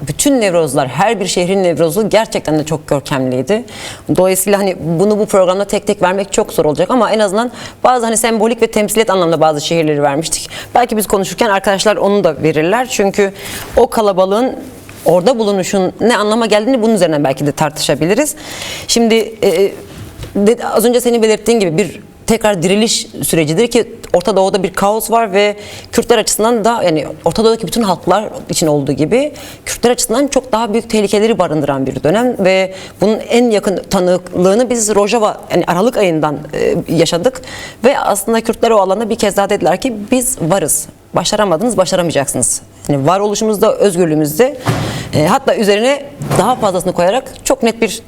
bütün Nevrozlar, her bir şehrin Nevrozu gerçekten de çok görkemliydi. Dolayısıyla hani bunu bu programda tek tek vermek çok zor olacak ama en azından bazı hani sembolik ve temsiliyet anlamda bazı şehirleri vermiştik. Belki biz konuşurken arkadaşlar onu da verirler. Çünkü o kalabalığın orada bulunuşun ne anlama geldiğini bunun üzerinden belki de tartışabiliriz. Şimdi az önce senin belirttiğin gibi bir tekrar diriliş sürecidir ki Orta Doğu'da bir kaos var ve Kürtler açısından da, yani Orta Doğu'daki bütün halklar için olduğu gibi Kürtler açısından çok daha büyük tehlikeleri barındıran bir dönem ve bunun en yakın tanıklığını biz Rojava, yani Aralık ayından yaşadık ve aslında Kürtler o alanda bir kez daha dediler ki biz varız. Başaramadınız, başaramayacaksınız. Yani varoluşumuzda, özgürlüğümüzde, hatta üzerine daha fazlasını koyarak çok net bir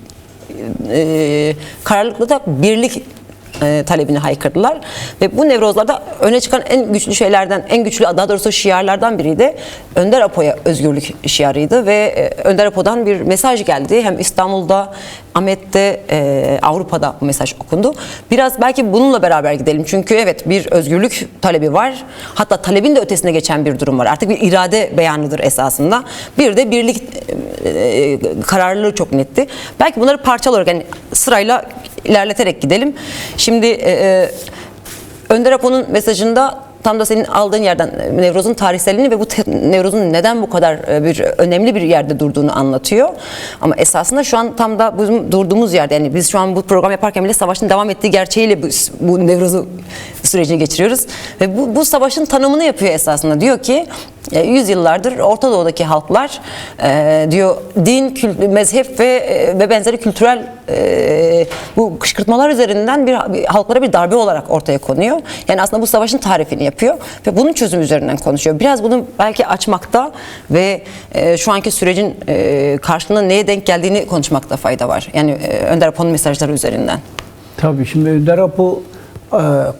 kararlılıkla da birlik talebini haykırdılar ve bu Nevrozlarda öne çıkan en güçlü şeylerden, en güçlü, daha doğrusu şiarlardan biri de Önder Apo'ya özgürlük şiarıydı ve Önder Apo'dan bir mesaj geldi. Hem İstanbul'da, Ahmet'te, Avrupa'da bu mesaj okundu. Biraz belki bununla beraber gidelim. Çünkü evet, bir özgürlük talebi var. Hatta talebin de ötesine geçen bir durum var. Artık bir irade beyanıdır esasında. Bir de birlik kararlılığı çok netti. Belki bunları parça olarak, yani sırayla ilerleterek gidelim. Şimdi Önder Apo'nun mesajında tam da senin aldığın yerden Nevroz'un tarihselliğini ve bu Nevroz'un neden bu kadar bir önemli bir yerde durduğunu anlatıyor. Ama esasında şu an tam da bizim durduğumuz yerde, yani biz şu an bu program yaparken bile savaşın devam ettiği gerçeğiyle bu Nevroz'u sürecini geçiriyoruz. Ve bu savaşın tanımını yapıyor esasında. Diyor ki yüzyıllardır Orta Doğu'daki halklar diyor din, mezhep ve benzeri kültürel bu kışkırtmalar üzerinden bir halklara bir darbe olarak ortaya konuyor. Yani aslında bu savaşın tarifini yapıyor ve bunun çözümü üzerinden konuşuyor. Biraz bunu belki açmakta ve şu anki sürecin karşılığında neye denk geldiğini konuşmakta fayda var. Yani Önder Apo'nun mesajları üzerinden. Tabii şimdi Önder Apo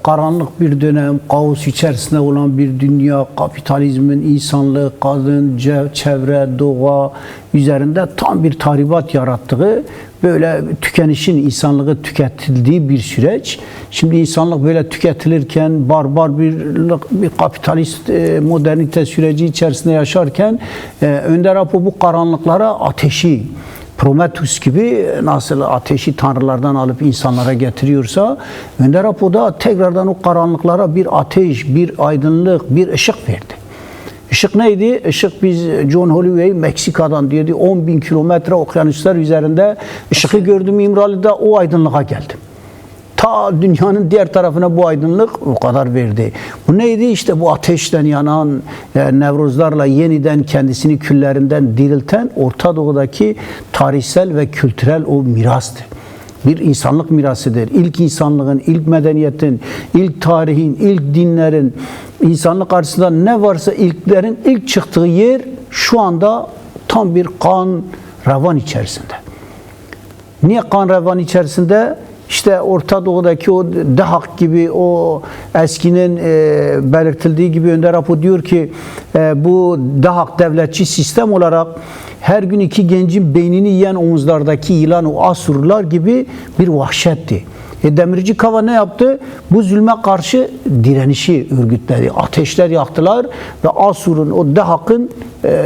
karanlık bir dönem, kaos içerisinde olan bir dünya, kapitalizmin, insanlık, kadın, çevre, doğa üzerinde tam bir tahribat yarattığı, böyle tükenişin, insanlığı tüketildiği bir süreç. Şimdi insanlık böyle tüketilirken, barbar bir kapitalist modernite süreci içerisinde yaşarken Önder Apo bu karanlıklara ateşi, Prometheus gibi nasıl ateşi tanrılardan alıp insanlara getiriyorsa, Önder Apo da tekrardan o karanlıklara bir ateş, bir aydınlık, bir ışık verdi. Işık neydi? Işık, biz John Holloway Meksika'dan diyordu, 10.000 kilometre okyanuslar üzerinde ışığı gördüm, İmralı'da o aydınlığa geldim. Ta dünyanın diğer tarafına bu aydınlık o kadar verdi. Bu neydi? İşte bu ateşten yanan Nevrozlarla yeniden kendisini küllerinden dirilten Orta Doğu'daki tarihsel ve kültürel o mirastı. Bir insanlık mirasıdır. İlk insanlığın, ilk medeniyetin, ilk tarihin, ilk dinlerin, insanlık karşısında ne varsa ilklerin ilk çıktığı yer şu anda tam bir kan revan içerisinde. Niye kan revan içerisinde? İşte Orta Doğu'daki o Dahak gibi, o eskinin belirtildiği gibi Önder Apo diyor ki bu Dahak devletçi sistem olarak her gün iki gencin beynini yiyen omuzlardaki yılan o Asurlular gibi bir vahşetti. Demirci Kava ne yaptı? Bu zulme karşı direnişi örgütledi. Ateşler yaktılar ve Asur'un, o Dahak'ın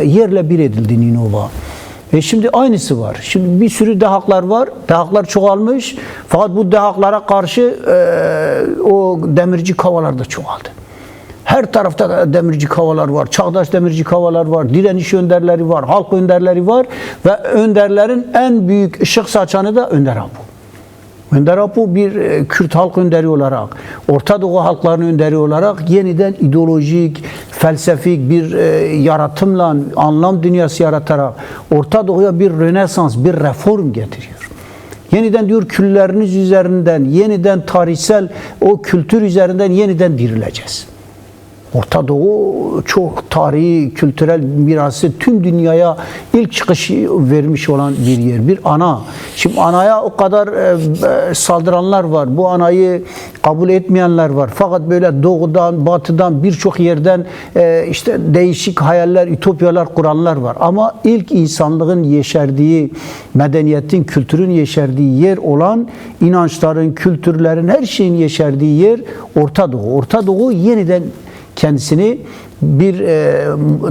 yerle bir edildi Ninova. Şimdi aynısı var. Şimdi bir sürü dehaklar var. Dehaklar çoğalmış. Fakat bu dehaklara karşı o demirci kavalar da çoğaldı. Her tarafta demirci kavalar var. Çağdaş demirci kavalar var. Direniş önderleri var. Halk önderleri var. Ve önderlerin en büyük ışık saçanı da Önder Apo. Önder Apo bir Kürt halk önderi olarak, Orta Doğu halklarının önderi olarak yeniden ideolojik, felsefik bir yaratımla, anlam dünyası yaratarak Orta Doğu'ya bir rönesans, bir reform getiriyor. Yeniden diyor külleriniz üzerinden, yeniden tarihsel o kültür üzerinden yeniden dirileceğiz. Orta Doğu çok tarihi, kültürel mirası tüm dünyaya ilk çıkışı vermiş olan bir yer. Bir ana. Şimdi anaya o kadar saldıranlar var. Bu anayı kabul etmeyenler var. Fakat böyle doğudan, batıdan birçok yerden işte değişik hayaller, ütopyalar kuranlar var. Ama ilk insanlığın yeşerdiği, medeniyetin, kültürün yeşerdiği yer olan inançların, kültürlerin, her şeyin yeşerdiği yer Orta Doğu. Orta Doğu yeniden kendisini bir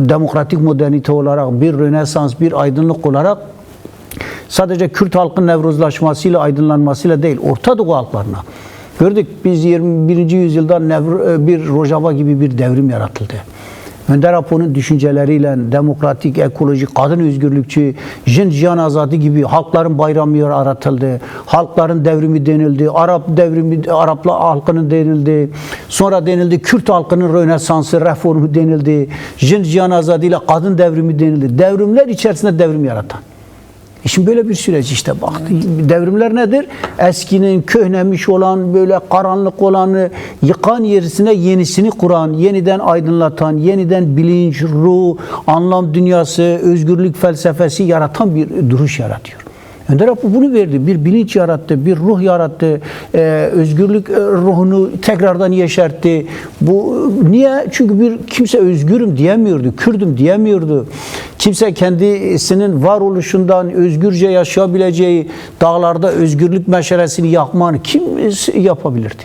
demokratik modernite olarak, bir Rönesans, bir aydınlık olarak sadece Kürt halkın Nevruzlaşmasıyla, aydınlanmasıyla değil, Orta Doğu halklarına. Gördük biz 21. yüzyılda bir Rojava gibi bir devrim yaratıldı. Önder Apo'nun düşünceleriyle demokratik, ekolojik, kadın özgürlükçü, cihan azadi gibi halkların bayramı yaratıldı. Halkların devrimi denildi. Arap devrimi, Araplı halkının denildi. Sonra denildi Kürt halkının Rönesansı, reformu denildi. Cihan azadi ile kadın devrimi denildi. Devrimler içerisinde devrim yaratan. Şimdi böyle bir süreç işte bak. Devrimler nedir? Eskinin köhnemiş olan, böyle karanlık olanı yıkan yerisine yenisini kuran, yeniden aydınlatan, yeniden bilinç, ruh, anlam dünyası, özgürlük felsefesi yaratan bir duruş yaratıyor. Önder Apo bunu verdi. Bir bilinç yarattı, bir ruh yarattı. Özgürlük ruhunu tekrardan yeşertti. Bu niye? Çünkü bir kimse özgürüm diyemiyordu, Kürdüm diyemiyordu. Kimse kendisinin varoluşundan özgürce yaşayabileceği dağlarda özgürlük meşalesini yakmanı kim yapabilirdi?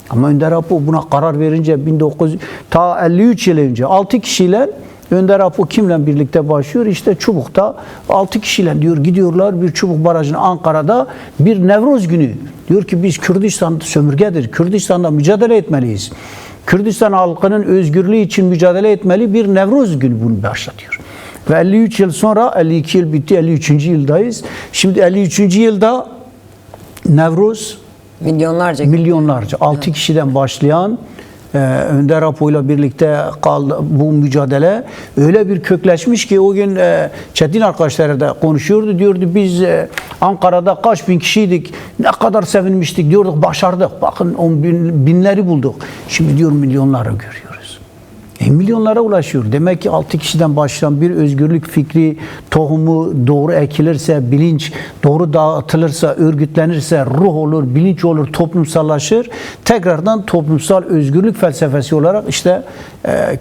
Ama Önder Apo buna karar verince 53 yıl önce 6 kişiyle Önder Apo kimle birlikte başlıyor? İşte Çubuk'ta 6 kişiyle diyor gidiyorlar bir Çubuk Barajı'nın Ankara'da bir Nevruz günü. Diyor ki biz Kürdistan sömürgedir. Kürdistan'da mücadele etmeliyiz. Kürdistan halkının özgürlüğü için mücadele etmeli bir Nevruz günü bunu başlatıyor. Ve 53 yıl sonra 52 yıl bitti 53. yıldayız. Şimdi 53. yılda Nevruz milyonlarca 6 kişiden başlayan Önder Apo ile birlikte kaldı bu mücadele öyle bir kökleşmiş ki o gün Çetin arkadaşlar da konuşuyordu diyordu biz Ankara'da kaç bin kişiydik ne kadar sevinmiştik diyorduk başardık bakın binleri bulduk şimdi diyor milyonları görüyoruz. Milyonlara ulaşıyor. Demek ki 6 kişiden başlayan bir özgürlük fikri tohumu doğru ekilirse, bilinç doğru dağıtılırsa, örgütlenirse, ruh olur, bilinç olur, toplumsallaşır. Tekrardan toplumsal özgürlük felsefesi olarak işte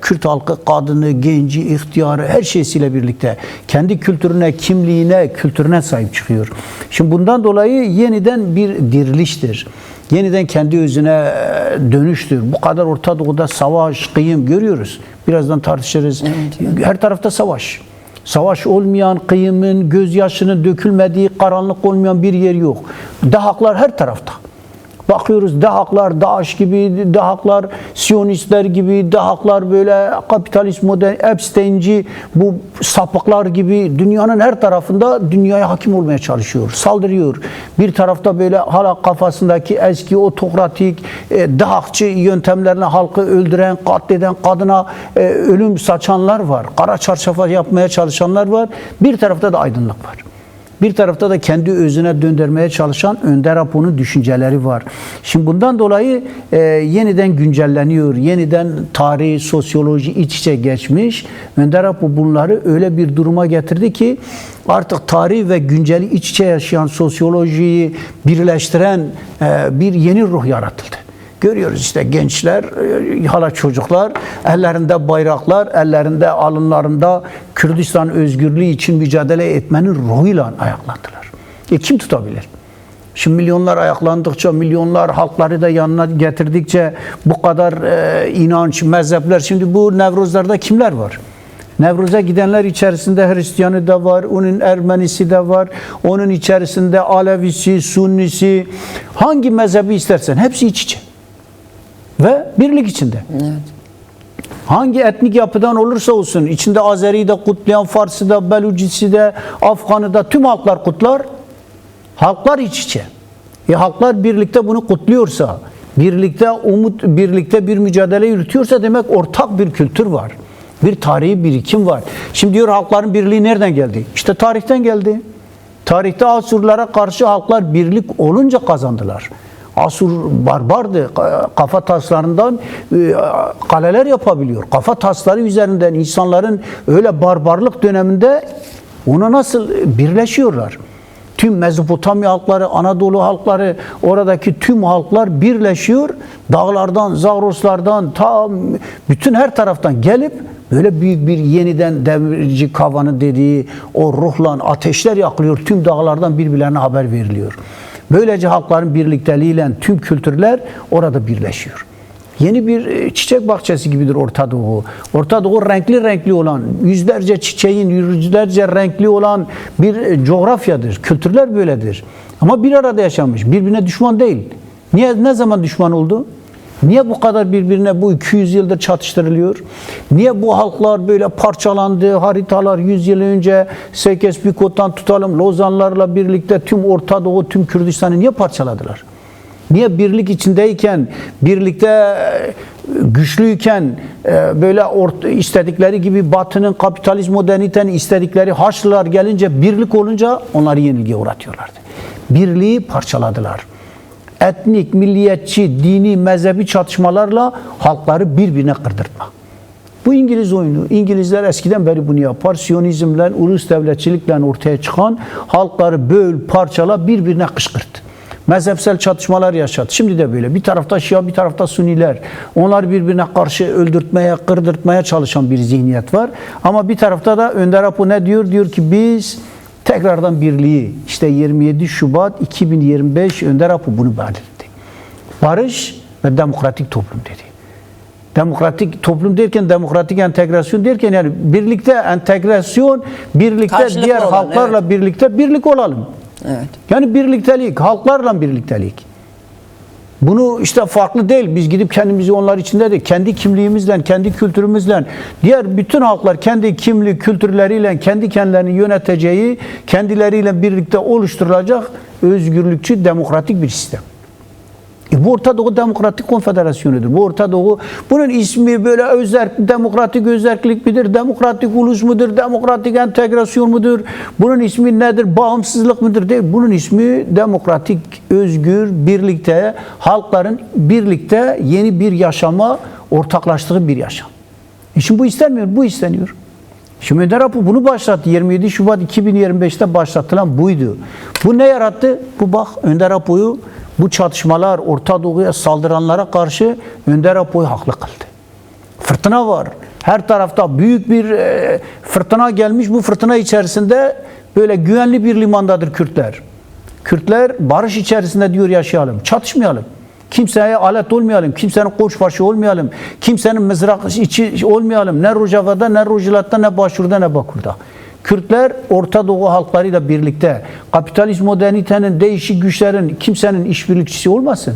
Kürt halkı, kadını, genci, ihtiyarı her şeysiyle birlikte kendi kültürüne, kimliğine, kültürüne sahip çıkıyor. Şimdi bundan dolayı yeniden bir diriliştir. Yeniden kendi özüne dönüştür. Bu kadar Orta Doğu'da savaş, kıyım görüyoruz. Birazdan tartışırız. Evet. Her tarafta savaş. Savaş olmayan, kıyımın, gözyaşının dökülmediği, karanlık olmayan bir yer yok. Dahaklar her tarafta. Bakıyoruz Dahaklar, Daesh gibi, Dahaklar Siyonistler gibi, Dahaklar böyle kapitalist modern, Epstein'ci bu sapıklar gibi dünyanın her tarafında dünyaya hakim olmaya çalışıyor, saldırıyor. Bir tarafta böyle hala kafasındaki eski otokratik, Dahakçı yöntemlerle halkı öldüren, katleden, kadına ölüm saçanlar var. Kara çarşafa yapmaya çalışanlar var. Bir tarafta da aydınlık var. Bir tarafta da kendi özüne döndürmeye çalışan Önder Apo'nun düşünceleri var. Şimdi bundan dolayı yeniden güncelleniyor. Yeniden tarih, sosyoloji iç içe geçmiş. Önder Apo bunları öyle bir duruma getirdi ki artık tarih ve günceli iç içe yaşayan sosyolojiyi birleştiren bir yeni ruh yaratıldı. Görüyoruz işte gençler, hala çocuklar, ellerinde bayraklar, ellerinde alınlarında Kürdistan özgürlüğü için mücadele etmenin ruhuyla ayaklandılar. Kim tutabilir? Şimdi milyonlar ayaklandıkça, milyonlar halkları da yanına getirdikçe bu kadar inanç, mezhepler. Şimdi bu Nevruzlarda kimler var? Nevruz'a gidenler içerisinde Hristiyanı da var, onun Ermenisi de var, onun içerisinde Alevisi, Sunnisi, hangi mezhebi istersen hepsi iç içe. Ve birlik içinde. Evet. Hangi etnik yapıdan olursa olsun, içinde Azeri'yi de kutlayan, Fars'ı da, Belucisi de, Afgan'ı da tüm halklar kutlar. Halklar iç içe. Halklar birlikte bunu kutluyorsa, birlikte umut, birlikte bir mücadele yürütüyorsa demek ortak bir kültür var. Bir tarihi birikim var. Şimdi diyor halkların birliği nereden geldi? İşte tarihten geldi. Tarihte Asurlara karşı halklar birlik olunca kazandılar. Asur barbardı. Kafa taslarından kaleler yapabiliyor. Kafa tasları üzerinden insanların öyle barbarlık döneminde ona nasıl birleşiyorlar? Tüm Mezopotamya halkları, Anadolu halkları, oradaki tüm halklar birleşiyor. Dağlardan, Zagroslardan, bütün her taraftan gelip böyle büyük bir yeniden demirci Kavan'ın dediği o ruhla ateşler yakılıyor. Tüm dağlardan birbirlerine haber veriliyor. Böylece halkların birlikteliğiyle tüm kültürler orada birleşiyor. Yeni bir çiçek bahçesi gibidir Orta Doğu. Orta Doğu renkli renkli olan, yüzlerce çiçeğin, yüzlerce renkli olan bir coğrafyadır. Kültürler böyledir. Ama bir arada yaşamış, birbirine düşman değil. Niye, ne zaman düşman oldu? Niye bu kadar birbirine bu 200 yıldır çatıştırılıyor? Niye bu halklar böyle parçalandı? Haritalar 100 yıl önce Seykös-Picot'tan tutalım, Lozanlarla birlikte tüm Orta Doğu, tüm Kürdistan'ı niye parçaladılar? Niye birlik içindeyken, birlikte güçlüyken böyle istedikleri gibi Batı'nın kapitalist modernitenin istedikleri Haçlılar gelince, birlik olunca onları yenilgiye uğratıyorlardı. Birliği parçaladılar. Etnik, milliyetçi, dini, mezhebi çatışmalarla halkları birbirine kırdırtma. Bu İngiliz oyunu. İngilizler eskiden beri bunu yapar. Siyonizmle, ulus devletçilikle ortaya çıkan halkları böl, parçala, birbirine kışkırt. Mezhepsel çatışmalar yaşadı. Şimdi de böyle. Bir tarafta Şia, bir tarafta Suniler. Onlar birbirine karşı öldürtmeye, kırdırtmaya çalışan bir zihniyet var. Ama bir tarafta da Önder Apo ne diyor? Diyor ki biz tekrardan birliği, işte 27 Şubat 2025 Önder Apo bunu belirtti. Barış ve demokratik toplum dedi. Demokratik toplum derken, demokratik entegrasyon derken, yani birlikte entegrasyon, birlikte Karşılıklı diğer olan, halklarla evet. birlikte birlik olalım. Evet. Yani birliktelik, halklarla birliktelik. Bunu işte farklı değil. Biz gidip kendimizi onlar içinde de kendi kimliğimizle, kendi kültürümüzle, diğer bütün halklar kendi kimlik, kültürleriyle, kendi kendilerini yöneteceği, kendileriyle birlikte oluşturulacak özgürlükçü, demokratik bir sistem. Bu Orta Doğu Demokratik Konfederasyonu'dur. Bu Orta Doğu, bunun ismi böyle demokratik özerklik midir? Demokratik ulus mudur? Demokratik entegrasyon mudur? Bunun ismi nedir? Bağımsızlık mıdır? Değil. Bunun ismi demokratik, özgür, birlikte, halkların birlikte yeni bir yaşama ortaklaştığı bir yaşam. Şimdi bu istenmiyor, bu isteniyor. Şimdi Önder Apo bunu başlattı. 27 Şubat 2025'te başlatılan buydu. Bu ne yarattı? Bu bak Önder Apo'yu, bu çatışmalar, Orta Doğu'ya saldıranlara karşı Önder Apo'yu haklı kıldı. Fırtına var. Her tarafta büyük bir fırtına gelmiş. Bu fırtına içerisinde böyle güvenli bir limandadır Kürtler. Kürtler barış içerisinde diyor yaşayalım, çatışmayalım. Kimseye alet olmayalım, kimsenin koçbaşı olmayalım, kimsenin mızrak içi olmayalım. Ne Rojava'da, ne Rojava'da, ne Başur'da, ne Bakur'da. Kürtler Orta Doğu halklarıyla birlikte kapitalist modernitenin, değişik güçlerin, kimsenin işbirlikçisi olmasın.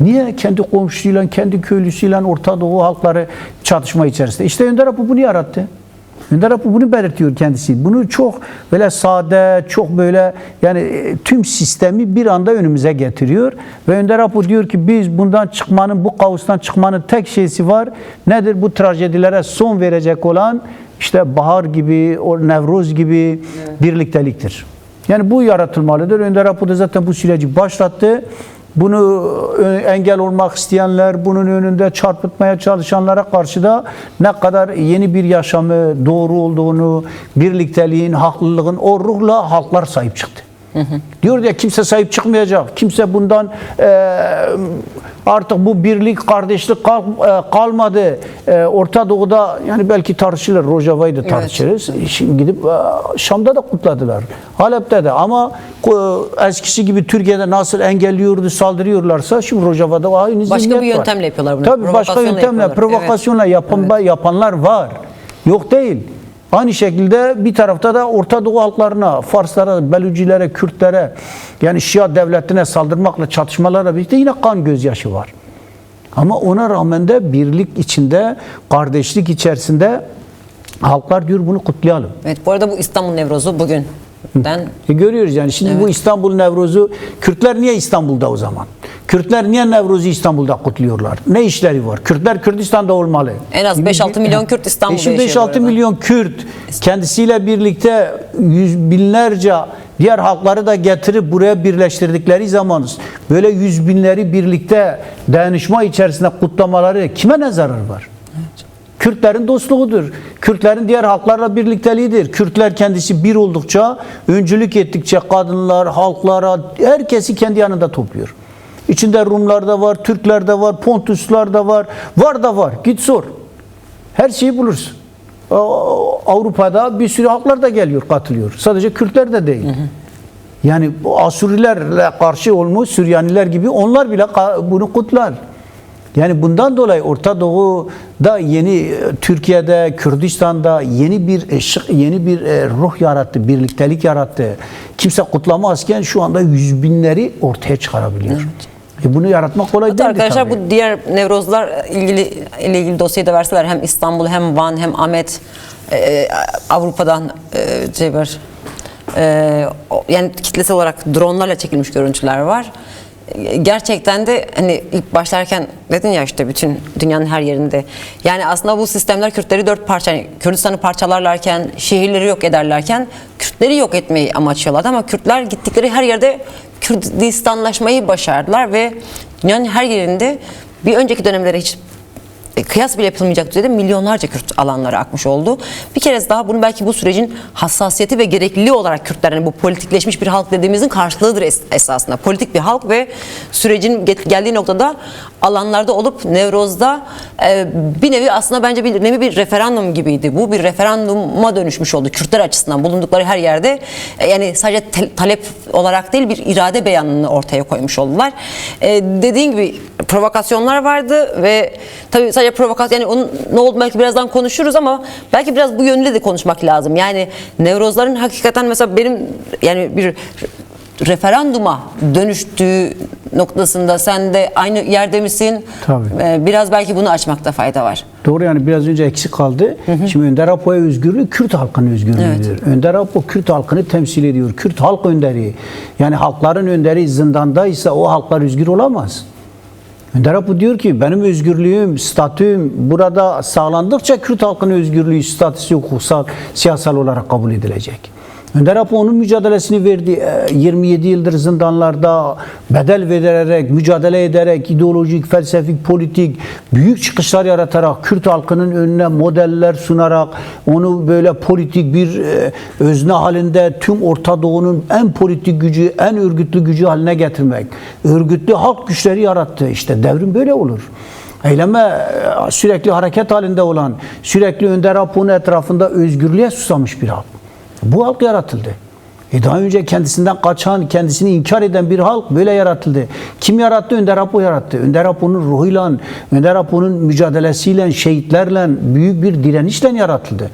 Niye? Kendi komşusuyla, kendi köylüsüyle Orta Doğu halkları çatışma içerisinde. İşte Önder Apo bunu yarattı. Önder Apo bunu belirtiyor kendisi. Bunu çok böyle sade, çok böyle yani tüm sistemi bir anda önümüze getiriyor. Ve Önder Apo diyor ki biz bundan çıkmanın, bu kaostan çıkmanın tek şeysi var. Nedir? Bu trajedilere son verecek olan işte bahar gibi, o Nevruz gibi birlikteliktir. Yani bu yaratılmalıdır. Önder Apo da zaten bu süreci başlattı. Bunu engel olmak isteyenler, bunun önünde çarpıtmaya çalışanlara karşı da ne kadar yeni bir yaşamı doğru olduğunu, birlikteliğin, haklılığın, o ruhla halklar sahip çıktı. Diyor ya kimse sahip çıkmayacak. Kimse bundan artık bu birlik, kardeşlik kalmadı. Orta Doğu'da yani belki tartışılır. Rojava'yı da tartışırız. Evet. Şimdi gidip Şam'da da kutladılar. Halep'te de ama eskisi gibi Türkiye'de nasıl engelliyordu, saldırıyorlarsa şimdi Rojava'da aynı zihniyet var. Başka bir yöntemle yapıyorlar bunu. Tabii başka yöntemle, provokasyonla yapanlar var. Yok değil. Aynı şekilde bir tarafta da Orta Doğu halklarına, Farslara, Belucilere, Kürtlere, yani Şia devletine saldırmakla, çatışmalarla birlikte yine kan gözyaşı var. Ama ona rağmen de birlik içinde, kardeşlik içerisinde halklar diyor bunu kutlayalım. Evet, bu arada bu İstanbul Nevrozu bugün. Görüyoruz yani şimdi bu İstanbul Nevrozu, Kürtler niye İstanbul'da o zaman? Kürtler niye Nevruz'u İstanbul'da kutluyorlar? Ne işleri var? Kürtler Kürdistan'da olmalı. En az 5-6 milyon Kürt İstanbul'da yaşıyor. 5-6 milyon Kürt kendisiyle birlikte yüz binlerce diğer halkları da getirip buraya birleştirdikleri zaman böyle yüz binleri birlikte dayanışma içerisinde kutlamaları kime ne zarar var? Evet. Kürtlerin dostluğudur. Kürtlerin diğer halklarla birlikteliğidir. Kürtler kendisi bir oldukça, öncülük ettikçe kadınlar, halklara, herkesi kendi yanında topluyor. İçinde Rumlar da var, Türkler de var, Pontuslar da var. Var da var. Git sor. Her şeyi bulursun. Avrupa'da bir sürü halklar da geliyor, katılıyor. Sadece Kürtler de değil. Yani Asurilerle karşı olmuş Süryaniler gibi onlar bile bunu kutlar. Yani bundan dolayı Orta Doğu'da yeni, Türkiye'de, Kürdistan'da yeni bir ruh yarattı, birliktelik yarattı. Kimse kutlamazken şu anda yüz binleri ortaya çıkarabiliyor. Bunu yaratmak kolay Hatta değil arkadaşlar tabii. bu diğer Nevrozlar ile ilgili dosyayı da verseler, hem İstanbul hem Van hem Ahmet, Avrupa'dan Cevher, yani kitlesel olarak dronlarla çekilmiş görüntüler var. Gerçekten de hani ilk başlarken dedin ya, işte bütün dünyanın her yerinde. Yani aslında bu sistemler Kürtleri dört parça, yani Kürdistan'ı parçalarlarken, şehirleri yok ederlerken Kürtleri yok etmeyi amaçlıyorlardı. Ama Kürtler gittikleri her yerde Kürdistanlaşmayı başardılar ve dünyanın her yerinde bir önceki dönemlere hiç kıyas bile yapılmayacak düzeyde milyonlarca Kürt alanlara akmış oldu. Bir kere daha bunu belki bu sürecin hassasiyeti ve gerekliliği olarak Kürtler, yani bu politikleşmiş bir halk dediğimizin karşılığıdır esasında. Politik bir halk ve sürecin geldiği noktada alanlarda olup Nevroz'da bir nevi aslında bence bir nevi bir referandum gibiydi. Bu bir referanduma dönüşmüş oldu Kürtler açısından bulundukları her yerde. Yani sadece talep olarak değil, bir irade beyanını ortaya koymuş oldular. Dediğin gibi provokasyonlar vardı ve tabii sadece provokasyon, yani onun ne oldu belki birazdan konuşuruz ama belki biraz bu yönüyle de konuşmak lazım. Yani Nevrozların hakikaten mesela benim yani bir referanduma dönüştüğü noktasında sen de aynı yerde misin? Tabii. Biraz belki bunu açmakta fayda var. Doğru, yani biraz önce eksik kaldı. Şimdi Önder Apo'ya özgürlük Kürt halkının özgürlüğüdür. Evet. Önder Apo Kürt halkını temsil ediyor. Kürt halk önderi. Yani halkların önderi zindandaysa o halklar özgür olamaz. Önder Apo diyor ki benim özgürlüğüm, statüm burada sağlandıkça Kürt halkının özgürlüğü, statüsü hukuksal, siyasal olarak kabul edilecek. Önder Apo onun mücadelesini verdi. 27 yıldır zindanlarda bedel vererek, mücadele ederek, ideolojik, felsefik, politik büyük çıkışlar yaratarak, Kürt halkının önüne modeller sunarak, onu böyle politik bir özne halinde tüm Orta Doğu'nun en politik gücü, en örgütlü gücü haline getirmek. Örgütlü halk güçleri yarattı. İşte devrim böyle olur. Eyleme sürekli hareket halinde olan, sürekli Önder Apo'nun etrafında özgürlüğe susamış bir halk. Bu halk yaratıldı. Daha önce kendisinden kaçan, kendisini inkar eden bir halk böyle yaratıldı. Kim yarattı? Önder Apo yarattı. Önder Apo'nun ruhuyla, Önder Apo'nun mücadelesiyle, şehitlerle, büyük bir direnişle yaratıldı.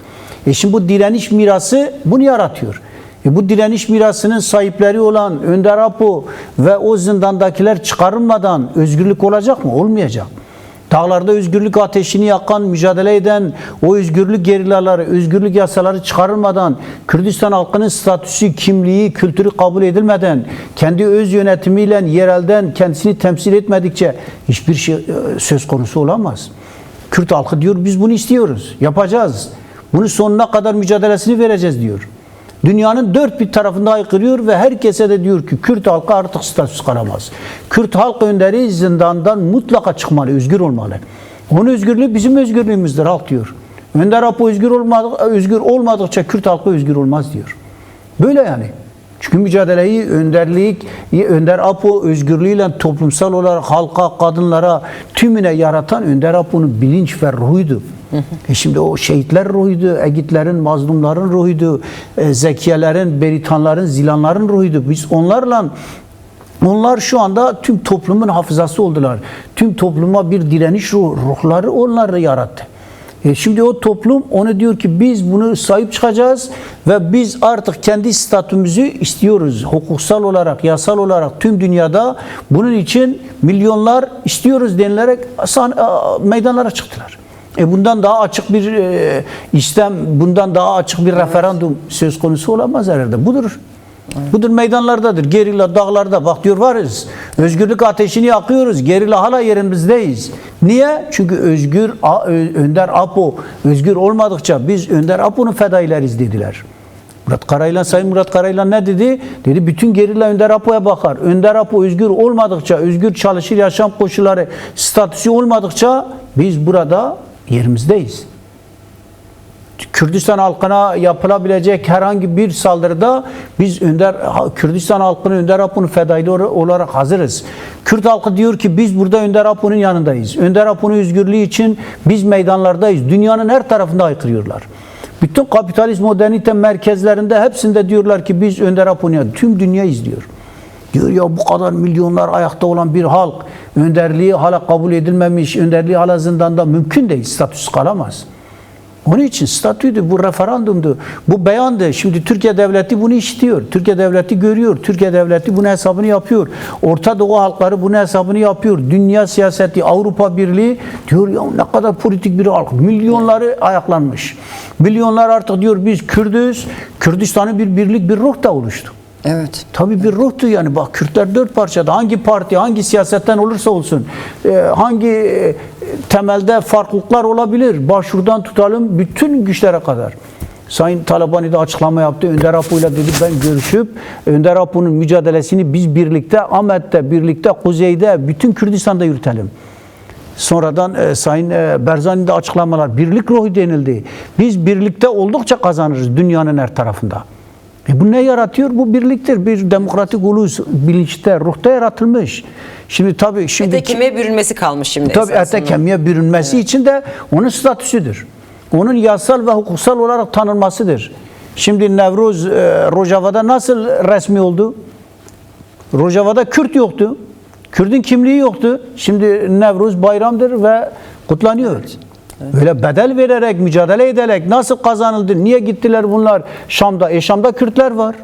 Şimdi bu direniş mirası bunu yaratıyor. Bu direniş mirasının sahipleri olan Önder Apo ve o zindandakiler çıkarılmadan özgürlük olacak mı? Olmayacak. Dağlarda özgürlük ateşini yakan, mücadele eden o özgürlük gerillaları, özgürlük yasaları çıkarılmadan, Kürdistan halkının statüsü, kimliği, kültürü kabul edilmeden, kendi öz yönetimiyle yerelden kendisini temsil etmedikçe hiçbir şey söz konusu olamaz. Kürt halkı diyor biz bunu istiyoruz, yapacağız. Bunu sonuna kadar mücadelesini vereceğiz diyor. Dünyanın dört bir tarafında haykırıyor ve herkese de diyor ki Kürt halkı artık statüs kalamaz. Kürt halk önderi zindandan mutlaka çıkmalı, özgür olmalı. Onun özgürlüğü bizim özgürlüğümüzdür halk diyor. Önder Apo özgür olmadıkça Kürt halkı özgür olmaz diyor. Böyle yani. Çünkü mücadeleyi, önderlik, Önder Apo özgürlüğüyle toplumsal olarak halka, kadınlara tümüne yaratan Önder Apo'nun bilinç ve ruhuydu. Şimdi o şehitler ruhuydu, Egitlerin, mazlumların ruhuydu, Zekiyelerin, Beritanların, Zilanların ruhuydu. Biz onlar şu anda tüm toplumun hafızası oldular. Tüm topluma bir direniş ruhları onları yarattı. Şimdi o toplum onu diyor ki biz bunu sahip çıkacağız ve biz artık kendi statümüzü istiyoruz. Hukuksal olarak, yasal olarak tüm dünyada bunun için milyonlar istiyoruz denilerek meydanlara çıktılar. Bundan daha açık bir istem, bundan daha açık bir referandum söz konusu olamaz herhalde. Budur. Budur, meydanlardadır. Gerilla dağlarda bak diyor varız. Özgürlük ateşini yakıyoruz. Gerilla hala yerimizdeyiz. Niye? Çünkü Önder Apo özgür olmadıkça biz Önder Apo'nun fedaileriz dediler. Sayın Murat Karayılan ne dedi? Dedi bütün gerilla Önder Apo'ya bakar. Önder Apo özgür olmadıkça, özgür çalışır, yaşam koşulları, statüsü olmadıkça biz burada yerimizdeyiz. Kürdistan halkına yapılabilecek herhangi bir saldırıda biz Kürdistan halkının Önder Apo'nun fedaili olarak hazırız. Kürt halkı diyor ki biz burada Önder Apo'nun yanındayız. Önder Apo'nun özgürlüğü için biz meydanlardayız. Dünyanın her tarafında haykırıyorlar. Bütün kapitalist modernite merkezlerinde hepsinde diyorlar ki biz Önder Apo'nun yanındayız. Tüm dünya izliyor. Diyor ya bu kadar milyonlar ayakta olan bir halk önderliği hala kabul edilmemiş, önderliği hala zindanda, mümkün değil. Statüsüz kalamaz. Onun için statüydü, bu referandumdu, bu beyandı. Şimdi Türkiye Devleti bunu işitiyor. Türkiye Devleti görüyor. Türkiye Devleti bunun hesabını yapıyor. Orta Doğu halkları bunun hesabını yapıyor. Dünya siyaseti, Avrupa Birliği diyor ya ne kadar politik bir halk. Milyonları ayaklanmış. Milyonlar artık diyor biz Kürdüz. Kürdistan'ın bir birlik, bir ruh da oluştu. Evet. Tabii bir ruhtu yani. Bak Kürtler 4 parçada. Hangi parti, hangi siyasetten olursa olsun, hangi temelde farklılıklar olabilir. Başvurdan tutalım bütün güçlere kadar. Sayın Talabani de açıklama yaptı. Önder Apo'yla dedi ben görüşüp Önder Apo'nun mücadelesini biz birlikte, Ahmet'te, birlikte, Kuzey'de, bütün Kürdistan'da yürütelim. Sonradan Sayın Berzani'de açıklamalar, birlik ruhu denildi. Biz birlikte oldukça kazanırız dünyanın her tarafında. Bu ne yaratıyor? Bu birliktir. Bir demokratik ulus bilinçte, ruhta yaratılmış. Şimdi tabii Ete kemiğe bürünmesi kalmış şimdi. Tabii ete kemiğe bürünmesi için de onun statüsüdür. Onun yasal ve hukuksal olarak tanınmasıdır. Şimdi Nevruz Rojava'da nasıl resmi oldu? Rojava'da Kürt yoktu. Kürt'ün kimliği yoktu. Şimdi Nevruz bayramdır ve kutlanıyor. Evet. Böyle bedel vererek, mücadele ederek nasıl kazanıldı? Niye gittiler bunlar Şam'da? Şam'da Kürtler var.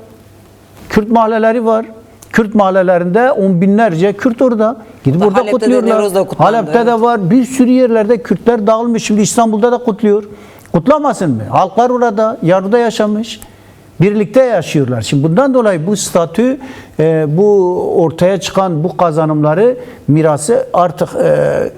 Kürt mahalleleri var. Kürt mahallelerinde on binlerce Kürt orada. Gidip orada Halep'te kutluyorlar. Halep'te de var. Bir sürü yerlerde Kürtler dağılmış. Şimdi İstanbul'da da kutluyor. Kutlamasın mı? Halklar orada, yarıda yaşamış. Birlikte yaşıyorlar. Şimdi bundan dolayı bu statü, bu ortaya çıkan bu kazanımları, mirası artık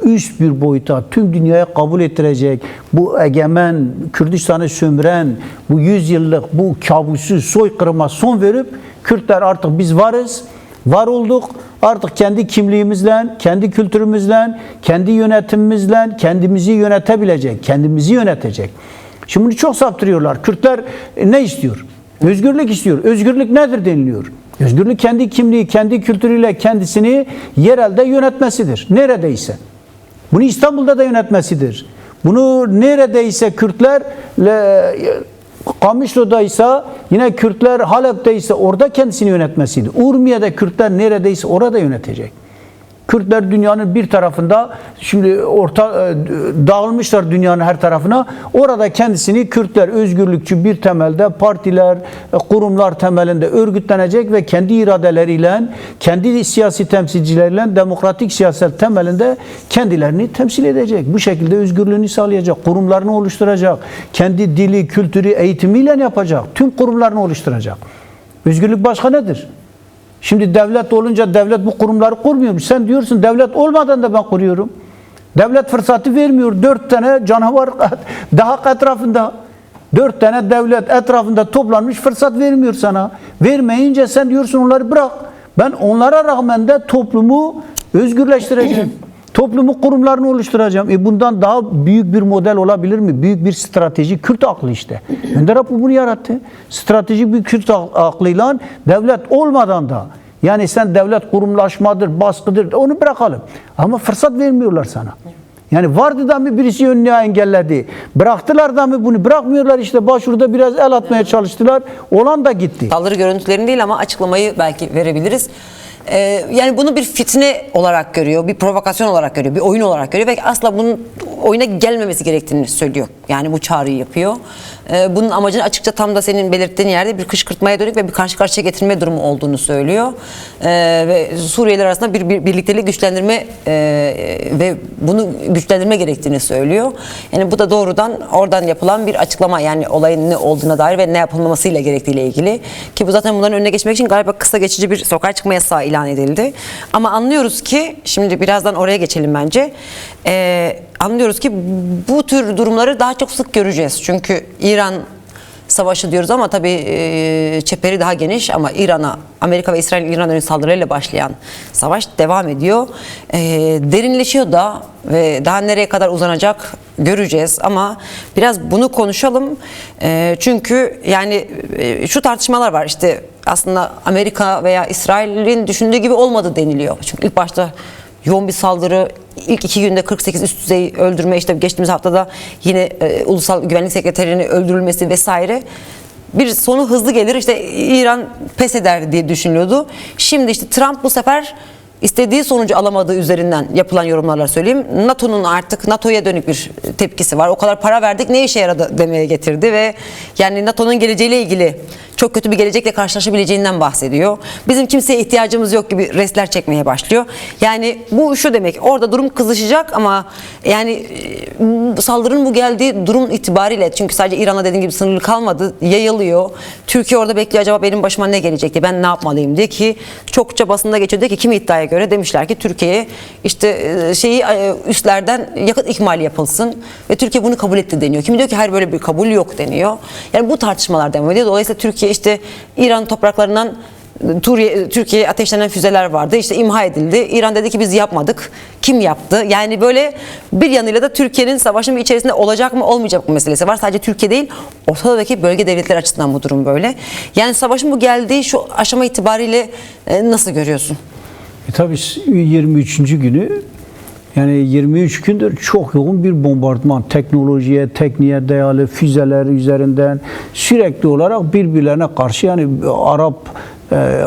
üst bir boyuta, tüm dünyaya kabul ettirecek, bu egemen, Kürdistan'ı sömüren, bu 100 yıllık bu kabusu, soykırıma son verip, Kürtler artık biz varız, var olduk, artık kendi kimliğimizle, kendi kültürümüzle, kendi yönetimimizle kendimizi yönetebilecek, kendimizi yönetecek. Şimdi bunu çok saptırıyorlar. Kürtler ne istiyor? Özgürlük istiyor. Özgürlük nedir deniliyor? Özgürlük kendi kimliği, kendi kültürüyle kendisini yerelde yönetmesidir. Neredeyse. Bunu İstanbul'da da yönetmesidir. Bunu neredeyse Kürtler Kamışlı'daysa, yine Kürtler Halep'teyse orada kendisini yönetmesidir. Urmiye'de Kürtler neredeyse orada yönetecek. Kürtler dünyanın bir tarafında, şimdi dağılmışlar dünyanın her tarafına. Orada kendisini Kürtler özgürlükçü bir temelde, partiler, kurumlar temelinde örgütlenecek ve kendi iradeleriyle, kendi siyasi temsilcileriyle demokratik siyaset temelinde kendilerini temsil edecek. Bu şekilde özgürlüğünü sağlayacak, kurumlarını oluşturacak, kendi dili, kültürü, eğitimiyle yapacak, tüm kurumlarını oluşturacak. Özgürlük başka nedir? Şimdi devlet olunca devlet bu kurumları kurmuyormuş. Sen diyorsun devlet olmadan da ben kuruyorum. Devlet fırsatı vermiyor. 4 tane canavar daha etrafında. 4 tane devlet etrafında toplanmış, fırsat vermiyor sana. Vermeyince sen diyorsun onları bırak. Ben onlara rağmen de toplumu özgürleştireceğim. Toplumu, kurumlarını oluşturacağım. Bundan daha büyük bir model olabilir mi? Büyük bir strateji, Kürt aklı işte. Önder Apo bunu yarattı. Stratejik bir Kürt aklıyla devlet olmadan da, yani sen devlet kurumlaşmadır, baskıdır, onu bırakalım. Ama fırsat vermiyorlar sana. Yani vardı da mı birisi önüne engelledi? Bıraktılar da mı bunu? Bırakmıyorlar işte. Başvuruda biraz el atmaya çalıştılar. Olan da gitti. Saldırı görüntülerini değil ama açıklamayı belki verebiliriz. Yani bunu bir fitne olarak görüyor, bir provokasyon olarak görüyor, bir oyun olarak görüyor ve asla bunun oyuna gelmemesi gerektiğini söylüyor. Yani bu çağrıyı yapıyor. Bunun amacının açıkça tam da senin belirttiğin yerde bir kışkırtmaya dönük ve bir karşı karşıya getirme durumu olduğunu söylüyor. Ve Suriyeliler arasında bir birlikteliği güçlendirme ve bunu güçlendirme gerektiğini söylüyor. Yani bu da doğrudan oradan yapılan bir açıklama, yani olayın ne olduğuna dair ve ne yapılmamasıyla gerektiğiyle ilgili. Ki bu zaten bunların önüne geçmek için galiba kısa geçici bir sokağa çıkma yasağı ilan edildi. Ama anlıyoruz ki, şimdi birazdan oraya geçelim bence. Anlıyoruz ki bu tür durumları daha çok sık göreceğiz. Çünkü İran savaşı diyoruz ama tabii çeperi daha geniş, ama Amerika ve İsrail İran yönelik saldırılarıyla başlayan savaş devam ediyor. Derinleşiyor da ve daha nereye kadar uzanacak göreceğiz, ama biraz bunu konuşalım. Çünkü yani şu tartışmalar var, işte aslında Amerika veya İsrail'in düşündüğü gibi olmadı deniliyor. Çünkü ilk başta yoğun bir saldırı, ilk 2 günde 48 üst düzey öldürme, işte geçtiğimiz haftada yine Ulusal Güvenlik Sekreterini öldürülmesi vesaire. bir sonu hızlı gelir, işte İran pes eder diye düşünüyordu. Şimdi işte Trump bu sefer istediği sonucu alamadığı üzerinden yapılan yorumlarla söyleyeyim. NATO'nun artık NATO'ya dönük bir tepkisi var. O kadar para verdik, ne işe yaradı demeye getirdi ve yani NATO'nun geleceğiyle ilgili çok kötü bir gelecekle karşılaşabileceğinden bahsediyor. Bizim kimseye ihtiyacımız yok gibi restler çekmeye başlıyor. Yani bu şu demek, orada durum kızışacak ama yani saldırının bu geldiği durum itibariyle, çünkü sadece İran'la dediğim gibi sınırlı kalmadı, yayılıyor. Türkiye orada bekliyor, acaba benim başıma ne gelecek diye, ben ne yapmalıyım diye, ki çokça basında geçiyor diye ki kimi iddiaya göre demişler ki Türkiye'ye işte üstlerden yakıt ikmali yapılsın ve Türkiye bunu kabul etti deniyor. Kimi diyor ki hayır, böyle bir kabul yok deniyor. Yani bu tartışmalar devam ediyor. Dolayısıyla Türkiye işte İran topraklarından Türkiye'ye ateşlenen füzeler vardı. İşte imha edildi. İran dedi ki biz yapmadık. Kim yaptı? Yani böyle bir yanıyla da Türkiye'nin savaşın bir içerisinde olacak mı olmayacak mı meselesi var. Sadece Türkiye değil, Ortadoğu'daki bölge devletleri açısından bu durum böyle. Yani savaşın bu geldiği şu aşama itibariyle nasıl görüyorsun? Tabii 23. günü, yani 23 gündür çok yoğun bir bombardıman, teknolojiye, tekniğe dayalı füzeler üzerinden sürekli olarak birbirlerine karşı, yani Arap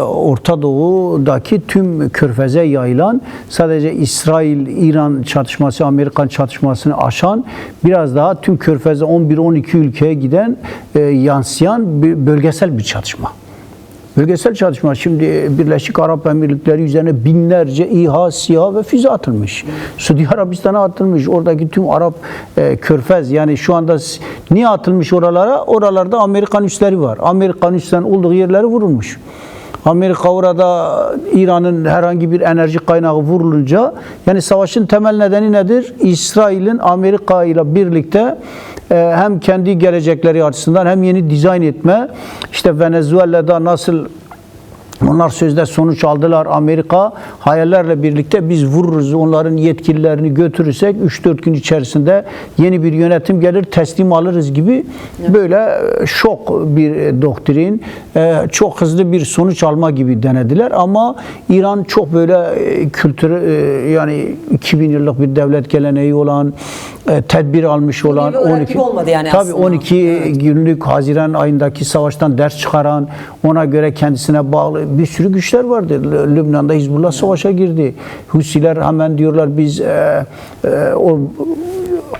Orta Doğu'daki tüm körfeze yayılan, sadece İsrail-İran çatışması, Amerikan çatışmasını aşan, biraz daha tüm körfeze 11-12 ülkeye giden, yansıyan bir bölgesel bir çatışma. Bölgesel çatışma. Şimdi Birleşik Arap Emirlikleri üzerine binlerce İHA, SİHA ve füze atılmış. Suudi Arabistan'a atılmış. Oradaki tüm Arap körfez, yani şu anda niye atılmış oralara? Oralarda Amerikan üsleri var. Amerikan üslerinin olduğu yerleri vurulmuş. Amerika orada, İran'ın herhangi bir enerji kaynağı vurulunca, yani savaşın temel nedeni nedir? İsrail'in Amerika ile birlikte hem kendi gelecekleri açısından hem yeni dizayn etme, işte Venezuela'da nasıl onlar sözde sonuç aldılar, Amerika hayallerle birlikte biz vururuz, onların yetkililerini götürürsek 3-4 gün içerisinde yeni bir yönetim gelir, teslim alırız gibi böyle şok bir doktrin, çok hızlı bir sonuç alma gibi denediler. Ama İran çok böyle yani 2000 yıllık bir devlet geleneği olan, tedbir almış olan, 12 olmadı yani tabii aslında. 12 günlük Haziran ayındaki savaştan ders çıkaran, ona göre kendisine bağlı bir sürü güçler vardı. Lübnan'da Hizbullah savaşa girdi. Husiler hemen diyorlar biz o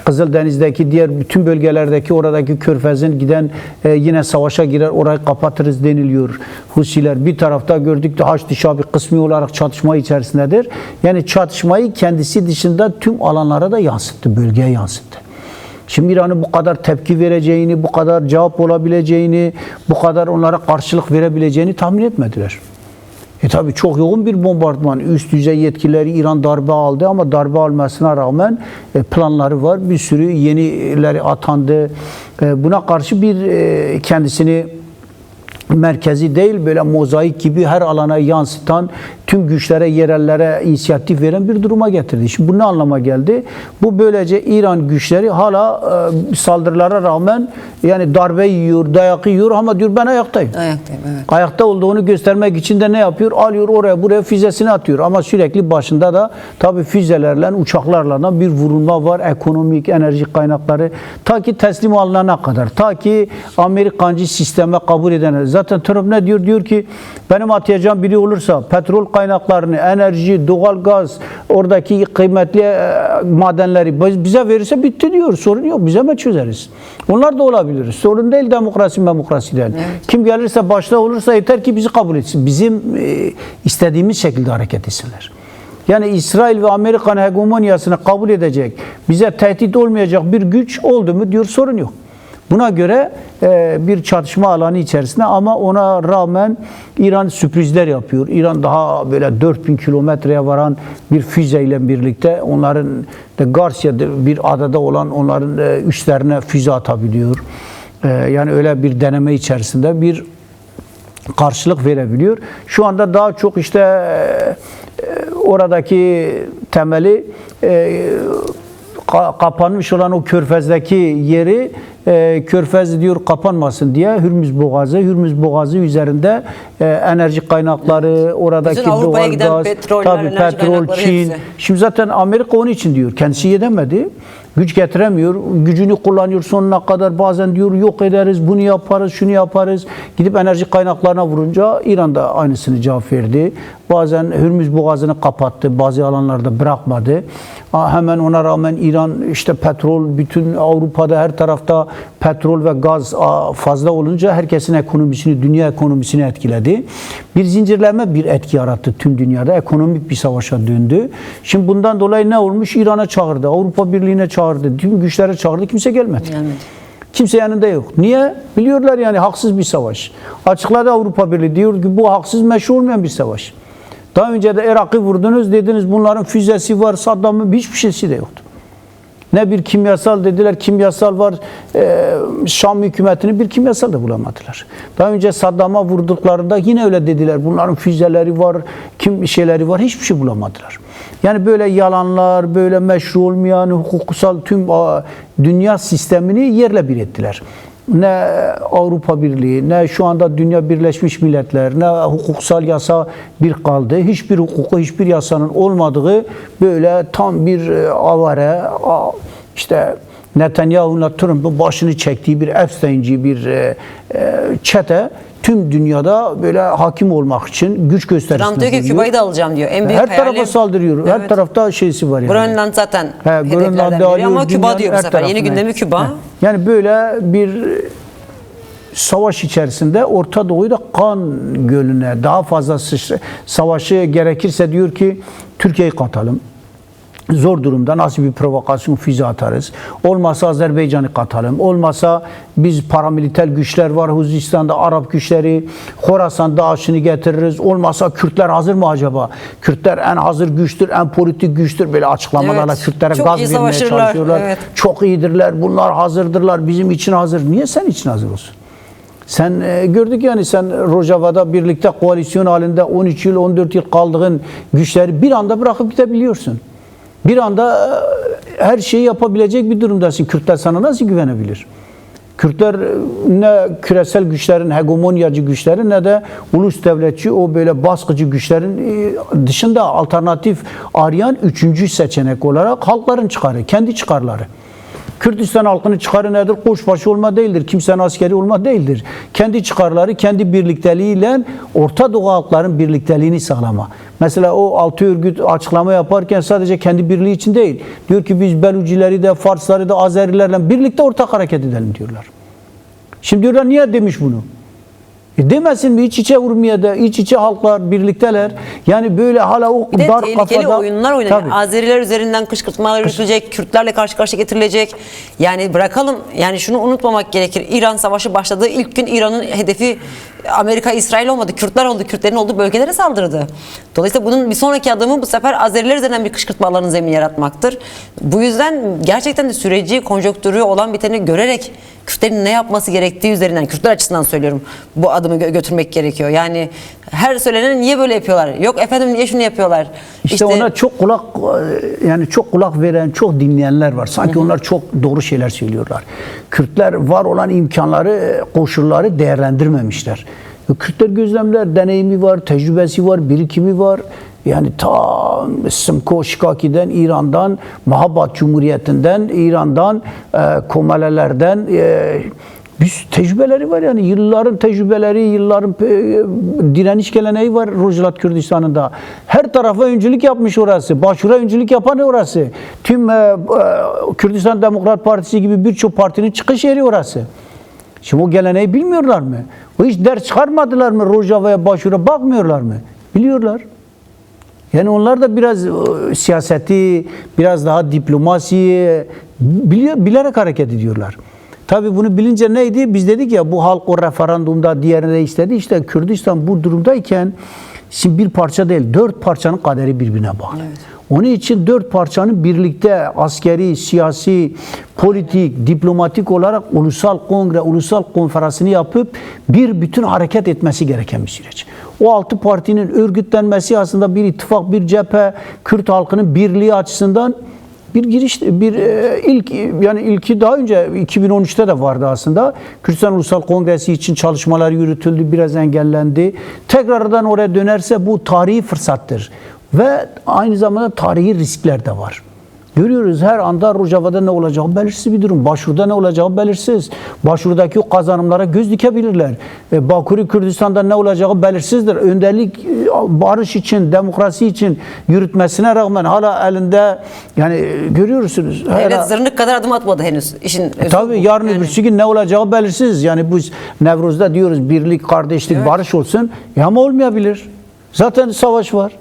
Kızıldeniz'deki diğer bütün bölgelerdeki oradaki körfezin giden yine savaşa girer, orayı kapatırız deniliyor. Husiler bir tarafta gördük de Haçlı Şabi kısmi olarak çatışma içerisindedir. Yani çatışmayı kendisi dışında tüm alanlara da yansıttı, bölgeye yansıttı. Şimdi İran'ın bu kadar tepki vereceğini, bu kadar cevap olabileceğini, bu kadar onlara karşılık verebileceğini tahmin etmediler. Tabii çok yoğun bir bombardıman. Üst düzey yetkilileri İran darbe aldı ama darbe almasına rağmen planları var. Bir sürü yenileri atandı. Buna karşı bir kendisini merkezi değil, böyle mozaik gibi her alana yansıtan, tüm güçlere, yerellere inisiyatif veren bir duruma getirdi. Şimdi bu ne anlama geldi? Bu böylece İran güçleri hala saldırılara rağmen yani darbe yiyor, dayak yiyor ama diyor ben ayaktayım. Ayaktayım, evet. Ayakta olduğunu göstermek için de ne yapıyor? Alıyor oraya buraya füzesini atıyor. Ama sürekli başında da tabii füzelerle, uçaklarla bir vurulma var. Ekonomik, enerji kaynakları. Ta ki teslim alınana kadar. Ta ki Amerikancı sisteme kabul edene. Zaten Trump ne diyor? Diyor ki benim atacağım biri olursa petrol kaynaklarını, enerji, doğal gaz, oradaki kıymetli madenleri bize verirse bitti diyor. Sorun yok. Bize mi çözeriz? Onlar da olabilir. Sorun değil demokrasi değil. Evet. Kim gelirse başta olursa yeter ki bizi kabul etsin. Bizim istediğimiz şekilde hareket etsinler. Yani İsrail ve Amerikan hegemonyasını kabul edecek, bize tehdit olmayacak bir güç oldu mu diyor, sorun yok. Buna göre bir çatışma alanı içerisinde ama ona rağmen İran sürprizler yapıyor. İran daha böyle 4000 kilometreye varan bir füzeyle birlikte onların Garsya'da bir adada olan onların üstlerine füze atabiliyor. Yani öyle bir deneme içerisinde bir karşılık verebiliyor. Şu anda daha çok işte oradaki temeli kapanmış olan o körfezdeki yeri Körfez diyor kapanmasın diye Hürmüz Boğazı üzerinde enerji kaynakları, oradaki bütün Avrupa'ya giden doğalgaz, petroller, tabii enerji petrol, kaynakları Çin. hepsi. Şimdi zaten Amerika onun için diyor. Kendisi yedemedi. Güç getiremiyor. Gücünü kullanıyor sonuna kadar. Bazen diyor yok ederiz, bunu yaparız, şunu yaparız. Gidip enerji kaynaklarına vurunca İran da aynısını cevap verdi. Bazen Hürmüz Boğazı'nı kapattı. Bazı alanlarda bırakmadı. Hemen ona rağmen İran işte petrol, bütün Avrupa'da her tarafta petrol ve gaz fazla olunca herkesin ekonomisini, dünya ekonomisini etkiledi. Bir zincirleme bir etki yarattı tüm dünyada. Ekonomik bir savaşa döndü. Şimdi bundan dolayı ne olmuş? İran'a çağırdı, Avrupa Birliği'ne çağırdı, tüm güçlere çağırdı. Kimse gelmedi. Kimse yanında yok. Niye? Biliyorlar yani haksız bir savaş. Açıkladı Avrupa Birliği. Diyor ki bu haksız, meşru olmayan bir savaş. Daha önce de Irak'ı vurdunuz, dediniz bunların füzesi var, Saddam'ın hiçbir şeysi de yoktu. Ne bir kimyasal dediler, kimyasal var. Şam hükümetinin bir kimyasal da bulamadılar. Daha önce Saddam'a vurduklarında yine öyle dediler. Bunların füzeleri var, şeyleri var, hiçbir şey bulamadılar. Yani böyle yalanlar, böyle meşru olmayan hukuksal tüm dünya sistemini yerle bir ettiler. Ne Avrupa Birliği, ne şu anda Dünya Birleşmiş Milletler, ne hukuksal yasa bir kaldı. Hiçbir hukuku, hiçbir yasanın olmadığı böyle tam bir avare, işte Netanyahu'nun Trump'ın başını çektiği bir Epstein'ci bir çete tüm dünyada böyle hakim olmak için güç gösterisinde Trump diyor ki Küba'yı da alacağım diyor. En büyük her tarafa saldırıyor. Evet. Her tarafta şeysi var yani. Grönland zaten hedeflerden biri ama Küba diyor bu sefer. Yeni gündemi Küba. Yani böyle bir savaş içerisinde Orta Doğu'yu da kan gölüne daha fazla savaşı gerekirse diyor ki Türkiye'yi katalım. Zor durumda nasıl bir provokasyon füze atarız. Olmasa Azerbaycan'ı katalım. Olmasa biz paramiliter güçler var. Huzistan'da Arap güçleri, Horasan Daşı'nı getiririz. Olmasa Kürtler hazır mı acaba? Kürtler en hazır güçtür, en politik güçtür. Böyle açıklamalarla Evet. Kürtlere Çok gaz iyi vermeye çalışıyorlar. Evet. Çok iyidirler. Bunlar hazırdırlar. Bizim için hazır. Niye sen için hazır olsun? Sen gördük yani sen Rojava'da birlikte koalisyon halinde 13 yıl, 14 yıl kaldığın güçleri bir anda bırakıp gidebiliyorsun. Bir anda her şeyi yapabilecek bir durumdasın. Kürtler sana nasıl güvenebilir? Kürtler ne küresel güçlerin, hegemonyacı güçlerin ne de ulus devletçi o böyle baskıcı güçlerin dışında alternatif arayan üçüncü seçenek olarak halkların çıkarı, kendi çıkarları. Kürdistan halkının çıkarı nedir? Koçbaşı olma değildir. Kimsenin askeri olma değildir. Kendi çıkarları, kendi birlikteliğiyle Orta Doğu halkların birlikteliğini sağlama. Mesela o 6 örgüt açıklama yaparken sadece kendi birliği için değil. Diyor ki biz Belucileri de, Farsları da, Azerilerle birlikte ortak hareket edelim diyorlar. Şimdi diyorlar niye demiş bunu? Demesin mi? İç içe vurmaya da iç içe halklar birlikteler. Yani böyle hala o bir de dar tehlikeli kafada oyunlar oynanıyor. Tabii. Azeriler üzerinden kışkırtmalar yürütülecek, Kürtlerle karşı karşıya getirilecek. Yani bırakalım, yani şunu unutmamak gerekir. İran savaşı başladığı ilk gün İran'ın hedefi Amerika, İsrail olmadı. Kürtler oldu. Kürtlerin olduğu bölgelere saldırdı. Dolayısıyla bunun bir sonraki adımı bu sefer Azeriler üzerinden bir kışkırtma alanı zemini yaratmaktır. Bu yüzden gerçekten de süreci, konjonktürü olan biteni görerek Kürtlerin ne yapması gerektiği üzerinden, Kürtler açısından söylüyorum, bu adımı götürmek gerekiyor. Yani her söylenen niye böyle yapıyorlar? Yok efendim niye şunu yapıyorlar? İşte ona çok kulak veren, çok dinleyenler var. Sanki onlar çok doğru şeyler söylüyorlar. Kürtler var olan imkanları, koşulları değerlendirmemişler. Kürtler gözlemler, deneyimi var, tecrübesi var, birikimi var. Yani ta Simko Şikaki'den, İran'dan, Mahabat Cumhuriyeti'nden, İran'dan, Komalelerden bir tecrübeleri var yani. Yılların tecrübeleri, yılların direniş geleneği var Rojava Kürdistan'ında. Her tarafa öncülük yapmış orası. Başvura öncülük yapan orası. Tüm Kürdistan Demokrat Partisi gibi birçok partinin çıkış yeri orası. Şimdi o geleneği bilmiyorlar mı? O hiç ders çıkarmadılar mı? Rojava'ya başvura bakmıyorlar mı? Biliyorlar. Yani onlar da biraz siyaseti, biraz daha diplomasiyi bilerek hareket ediyorlar. Tabii bunu bilince neydi? Biz dedik ya bu halk o referandumda diğerine istedi. İşte Kürdistan bu durumdayken şimdi bir parça değil, 4 parçanın kaderi birbirine bağlı. Evet. Onun için 4 parçanın birlikte askeri, siyasi, politik, diplomatik olarak ulusal kongre, ulusal konferansını yapıp bir bütün hareket etmesi gereken bir süreç. O 6 partinin örgütlenmesi aslında bir ittifak, bir cephe, Kürt halkının birliği açısından bir giriş, ilk yani ilki daha önce 2013'te de vardı aslında. Kürdistan Ulusal Kongresi için çalışmalar yürütüldü, biraz engellendi. Tekrardan oraya dönerse bu tarihi fırsattır ve aynı zamanda tarihi riskler de var. Görüyoruz her anda Rojava'da ne olacağı belirsiz bir durum. Başvuruda ne olacağı belirsiz. Başvurudaki o kazanımlara göz dikebilirler. Bakuri Kürdistan'da ne olacağı belirsizdir. Önderlik barış için, demokrasi için yürütmesine rağmen hala elinde, yani görüyorsunuz. Devlet zırnık kadar adım atmadı henüz. İşin Tabii yarın öbürsü gün ne olacağı belirsiz. Yani biz Nevruz'da diyoruz birlik, kardeşlik, barış olsun. Ama olmayabilir. Zaten savaş var.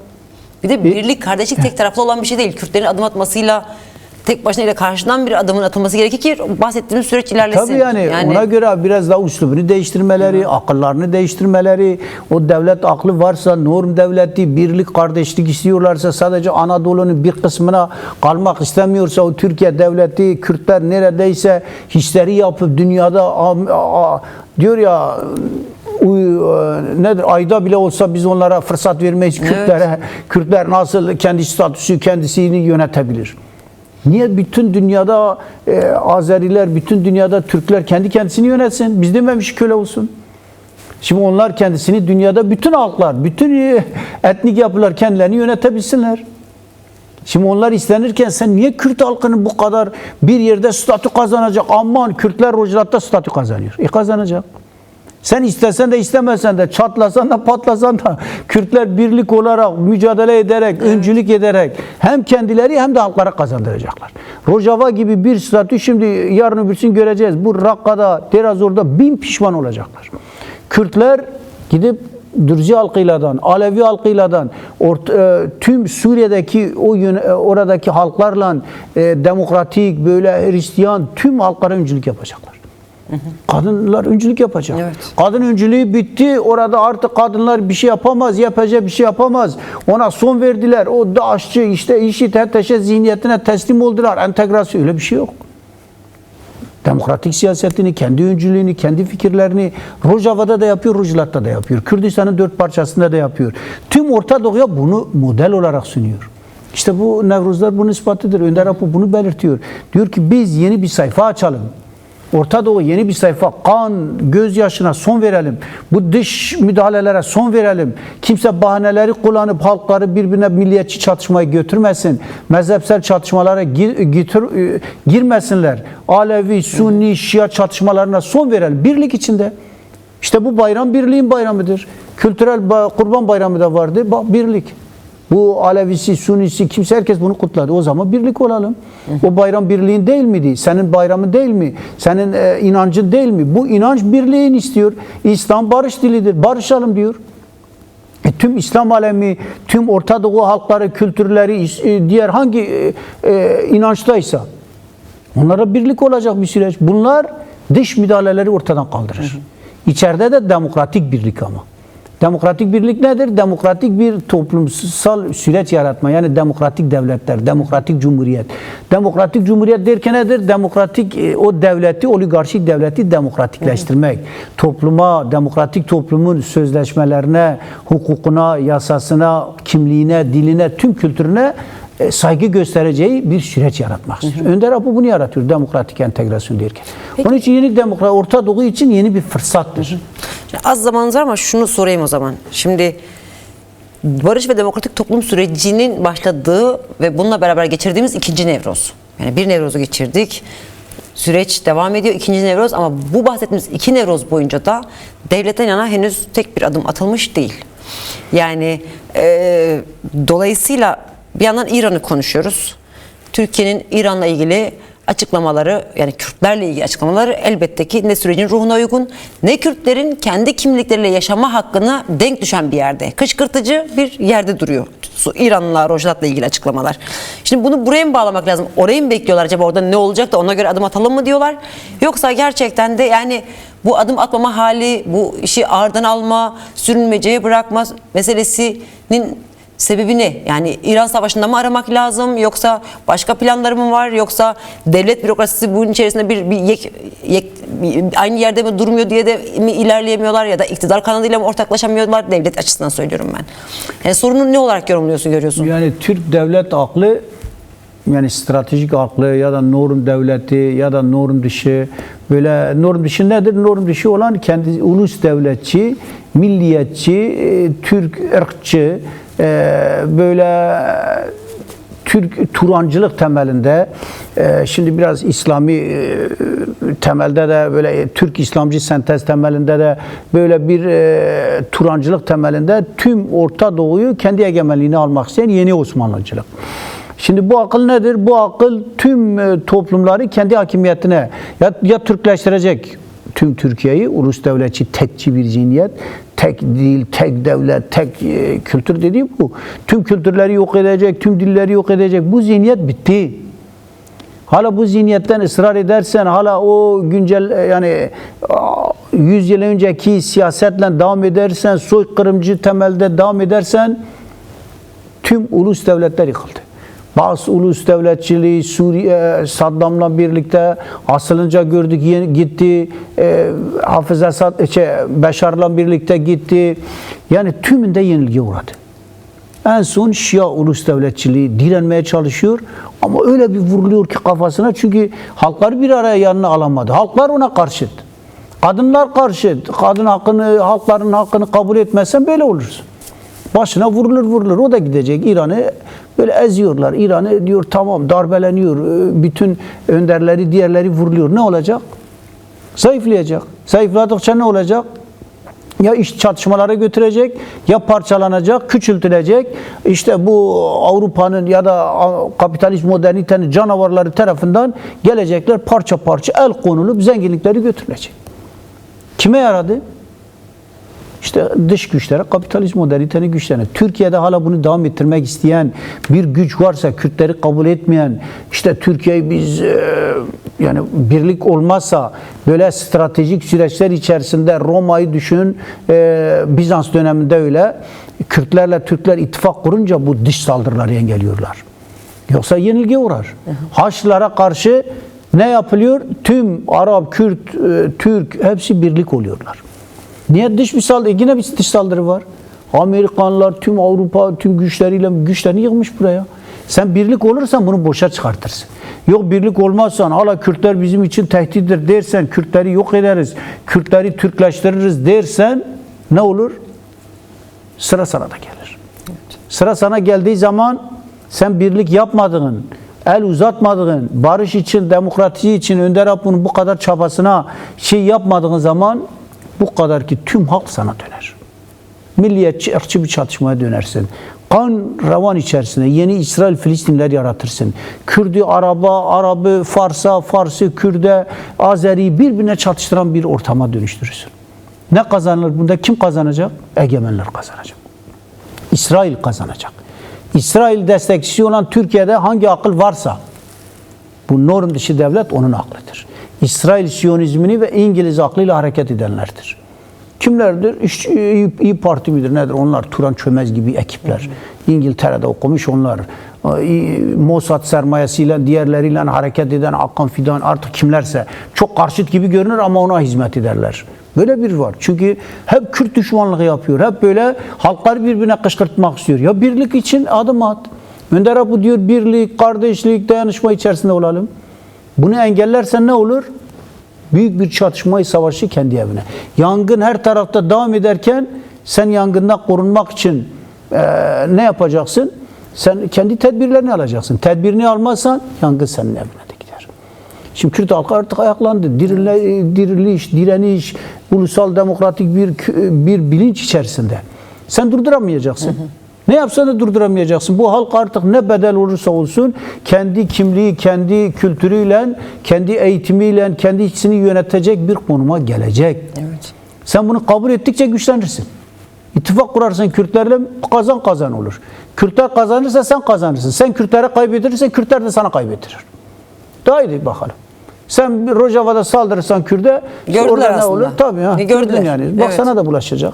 Bir de birlik, kardeşlik tek taraflı olan bir şey değil. Kürtlerin adım atmasıyla tek başına ile karşıdan bir adımın atılması gerekir ki bahsettiğimiz süreç ilerlesin. Tabii yani ona göre biraz daha üslubunu değiştirmeleri, akıllarını değiştirmeleri, o devlet aklı varsa, norm devleti, birlik, kardeşlik istiyorlarsa, sadece Anadolu'nun bir kısmına kalmak istemiyorsa, o Türkiye devleti, Kürtler neredeyse hisleri yapıp dünyada diyor ya, nedir, ayda bile olsa biz onlara fırsat vermeyiz Kürtlere. Evet. Kürtler nasıl kendi statüsü, kendisini yönetebilir? Niye bütün dünyada Azeriler, bütün dünyada Türkler kendi kendisini yönetsin? Biz dememiş köle olsun. Şimdi onlar kendisini dünyada, bütün halklar, bütün etnik yapılar kendilerini yönetebilsinler. Şimdi onlar istenirken sen niye Kürt halkının bu kadar bir yerde statü kazanacak? Aman Kürtler Rojava'da statü kazanıyor. Kazanacak. Sen istesen de istemesen de, çatlasan da patlasan da Kürtler birlik olarak, mücadele ederek, öncülük ederek hem kendileri hem de halklara kazandıracaklar. Rojava gibi bir statü şimdi yarın öbürsün göreceğiz. Bu Rakka'da, Derazor'da 1000 pişman olacaklar. Kürtler gidip Dürzi halkıyladan, Alevi halkıyladan, tüm Suriye'deki oradaki halklarla demokratik, böyle Hristiyan tüm halklara öncülük yapacaklar. Kadınlar öncülük yapacak. Evet. Kadın öncülüğü bitti. Orada artık kadınlar bir şey yapamaz, yapacağı bir şey yapamaz. Ona son verdiler. O DAEŞ'çi, işte IŞİD, HTŞ zihniyetine teslim oldular. Entegrasyon, öyle bir şey yok. Demokratik siyasetini, kendi öncülüğünü, kendi fikirlerini Rojava'da da yapıyor, Rojava'da da yapıyor. Kürdistan'ın 4 parçasında da yapıyor. Tüm Orta Doğu'ya bunu model olarak sunuyor. İşte bu Nevruzlar bunun ispatıdır. Önder Apo bunu belirtiyor. Diyor ki biz yeni bir sayfa açalım. Orta Doğu yeni bir sayfa, kan, gözyaşına son verelim. Bu dış müdahalelere son verelim. Kimse bahaneleri kullanıp halkları birbirine milliyetçi çatışmaya götürmesin. Mezhepsel çatışmalara girmesinler. Alevi, Sunni, Şia çatışmalarına son verelim. Birlik içinde. İşte bu bayram birliğin bayramıdır. Kültürel Kurban Bayramı da vardı. Bak birlik. Bu Alevisi, Sunnisi, kimse, herkes bunu kutladı. O zaman birlik olalım. O bayram birliğin değil miydi? Senin bayramın değil mi? Senin inancın değil mi? Bu inanç birliğini istiyor. İslam barış dilidir. Barışalım diyor. Tüm İslam alemi, tüm Orta Doğu halkları, kültürleri, diğer hangi inançtaysa onlara birlik olacak bir süreç. Bunlar dış müdahaleleri ortadan kaldırır. İçeride de demokratik birlik ama. Demokratik birlik nedir? Demokratik bir toplumsal süreç yaratma. Yani demokratik devletler, demokratik cumhuriyet. Demokratik cumhuriyet derken nedir? Demokratik o devleti, oligarşik devleti demokratikleştirmek. Topluma, demokratik toplumun sözleşmelerine, hukukuna, yasasına, kimliğine, diline, tüm kültürüne saygı göstereceği bir süreç yaratmaktır. Önder Apo bunu yaratıyor, demokratik entegrasyon derken. Peki. Onun için yeni demokrasi, Orta Doğu için yeni bir fırsattır. Az zamanımız var ama şunu sorayım o zaman. Şimdi barış ve demokratik toplum sürecinin başladığı ve bununla beraber geçirdiğimiz 2. Nevroz. Yani bir Nevroz'u geçirdik. Süreç devam ediyor. 2. Nevroz, ama bu bahsettiğimiz 2 Nevroz boyunca da devletten yana henüz tek bir adım atılmış değil. Yani dolayısıyla bir yandan İran'ı konuşuyoruz. Türkiye'nin İran'la ilgili açıklamaları, yani Kürtlerle ilgili açıklamaları elbette ki ne sürecin ruhuna uygun, ne Kürtlerin kendi kimlikleriyle yaşama hakkına denk düşen bir yerde. Kışkırtıcı bir yerde duruyor İran'la, Rojava'yla ilgili açıklamalar. Şimdi bunu buraya mı bağlamak lazım? Orayı mı bekliyorlar? Acaba orada ne olacak da ona göre adım atalım mı diyorlar? Yoksa gerçekten de yani bu adım atmama hali, bu işi ağırdan alma, sürünmeceye bırakma meselesinin sebebi ne? Yani İran Savaşı'nda mı aramak lazım, yoksa başka planları mı var, yoksa devlet bürokrasisi bunun içerisinde aynı yerde mi durmuyor diye de mi ilerleyemiyorlar, ya da iktidar kanadıyla mı ortaklaşamıyorlar, devlet açısından söylüyorum ben. Yani sorunu ne olarak görüyorsun? Yani Türk devlet aklı yani stratejik aklı ya da norm devleti ya da norm dışı, böyle norm dışı nedir? Norm dışı olan kendi ulus devletçi, milliyetçi, Türk ırkçı, böyle Türk Turancılık temelinde, şimdi biraz İslami temelde de, böyle Türk İslamcı sentez temelinde de, böyle bir Turancılık temelinde tüm Orta Doğu'yu kendi egemenliğine almak isteyen yeni Osmanlıcılık. Şimdi bu akıl nedir? Bu akıl tüm toplumları kendi hakimiyetine ya Türkleştirecek tüm Türkiye'yi, ulus devletçi, tekçi bir zihniyet, tek dil, tek devlet, tek kültür dediğim bu. Tüm kültürleri yok edecek, tüm dilleri yok edecek. Bu zihniyet bitti. Hala bu zihniyetten ısrar edersen, hala o güncel, yani 100 yıl önceki siyasetle devam edersen, soykırımcı temelde devam edersen, tüm ulus devletler yıkıldı. Bazı ulus devletçiliği Suriye, Saddam'la birlikte asılınca gördük, gitti. Hafız Esad, Beşar'la birlikte gitti. Yani tümünde yenilgiye uğradı. En son Şia ulus devletçiliği direnmeye çalışıyor ama öyle bir vuruluyor ki kafasına, çünkü halkları bir araya yanına alamadı. Halklar ona karşıt. Kadınlar karşıt. Kadın hakkını, halkların hakkını kabul etmezsen böyle olursun. Başına vurulur. O da gidecek. İran'ı böyle eziyorlar. İran'ı diyor tamam, darbeleniyor. Bütün önderleri, diğerleri vuruluyor. Ne olacak? Zayıflayacak. Zayıfladıkça ne olacak? Ya iş çatışmalara götürecek, ya parçalanacak, küçültülecek. İşte bu Avrupa'nın ya da kapitalist modernitenin canavarları tarafından gelecekler, parça parça el konulup zenginlikleri götürülecek. Kime yaradı? İşte dış güçlere, kapitalist modernitenin güçlerine. Türkiye'de hala bunu devam ettirmek isteyen bir güç varsa, Kürtleri kabul etmeyen, işte Türkiye'yi biz yani birlik olmazsa, böyle stratejik süreçler içerisinde Roma'yı düşün, Bizans döneminde öyle, Kürtlerle Türkler ittifak kurunca bu dış saldırıları engelliyorlar. Yoksa yenilgiye uğrar. Haçlılara karşı ne yapılıyor? Tüm Arap, Kürt, Türk hepsi birlik oluyorlar. Niye dış bir saldırı? Yine bir dış saldırı var. Amerikanlar tüm Avrupa tüm güçlerini yığmış buraya. Sen birlik olursan bunu boşa çıkartırsın. Yok birlik olmazsan, hala Kürtler bizim için tehdittir dersen, Kürtleri yok ederiz, Kürtleri Türkleştiririz dersen ne olur? Sıra sana da gelir. Evet. Sıra sana geldiği zaman sen birlik yapmadığın, el uzatmadığın, barış için, demokrasi için Önder Apo'nun bu kadar çabasına yapmadığın zaman bu kadar ki tüm halk sana döner. Milliyetçi, ırkçı bir çatışmaya dönersin. Kan revan içerisinde yeni İsrail-Filistinler yaratırsın. Kürdü Arabı, Farsı, Kürde, Azeri birbirine çatıştıran bir ortama dönüştürürsün. Ne kazanılır bunda? Kim kazanacak? Egemenler kazanacak. İsrail kazanacak. İsrail destekçisi olan Türkiye'de hangi akıl varsa, bu norm dışı devlet onun aklıdır. İsrail Siyonizmini ve İngiliz aklıyla hareket edenlerdir. Kimlerdir? İyi Parti midir nedir? Onlar Turan Çömez gibi ekipler. İngiltere'de okumuş onlar. Mossad sermayesiyle, diğerleriyle hareket eden Hakan Fidan, artık kimlerse çok karşıt gibi görünür ama ona hizmet ederler. Böyle bir var. Çünkü hep Kürt düşmanlığı yapıyor. Hep böyle halkları birbirine kışkırtmak istiyor. Ya birlik için adım at. Önder Apo diyor birlik, kardeşlik, dayanışma içerisinde olalım. Bunu engellersen ne olur? Büyük bir çatışmayı, savaşı kendi evine. Yangın her tarafta devam ederken sen yangından korunmak için ne yapacaksın? Sen kendi tedbirlerini alacaksın. Tedbirini almazsan yangın senin evine de gider. Şimdi Kürt halkı artık ayaklandı. Diriliş, direniş, ulusal demokratik bir bilinç içerisinde. Sen durduramayacaksın. Ne yapsan da durduramayacaksın. Bu halk artık ne bedel olursa olsun kendi kimliği, kendi kültürüyle, kendi eğitimiyle, kendi içini yönetecek bir konuma gelecek. Evet. Sen bunu kabul ettikçe güçlenirsin. İttifak kurarsın Kürtlerle, kazan olur. Kürtler kazanırsa sen kazanırsın. Sen Kürtlere kaybederirsen Kürtler de sana kaybettirir. Daha iyi bakalım. Sen Rojava'da saldırırsan Kürt'e orada ne olur? Tabii. Gördün yani. Bak evet. Sana da bulaşacak.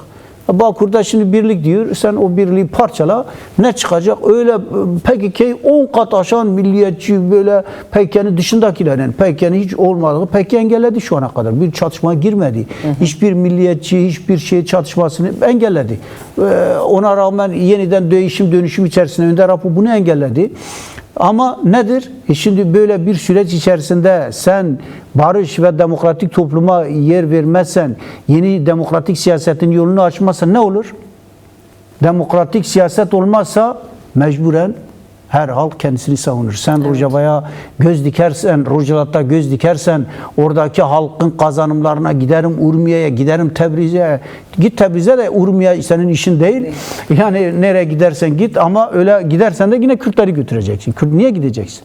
Bakur'da şimdi birlik diyor. Sen o birliği parçala. Ne çıkacak? Öyle PKK'yı 10 kat aşan milliyetçi böyle PKK'nın dışındakilerin PKK'nın hiç olmadığı PKK engelledi şu ana kadar. Bir çatışmaya girmedi. Hiçbir milliyetçi, hiçbir çatışmasını engelledi. Ona rağmen yeniden dönüşüm içerisinde Önder Apo bunu engelledi. Ama nedir? Şimdi böyle bir süreç içerisinde sen barış ve demokratik topluma yer vermezsen, yeni demokratik siyasetin yolunu açmazsan ne olur? Demokratik siyaset olmazsa mecburen her halk kendisini savunur. Sen Rojava'ya göz dikersen, Rojava'da göz dikersen, oradaki halkın kazanımlarına giderim Urmiye'ye, giderim Tebriz'e. Git Tebriz'e de Urmiye senin işin değil. Yani nereye gidersen git ama öyle gidersen de yine Kürtleri götüreceksin. Niye gideceksin?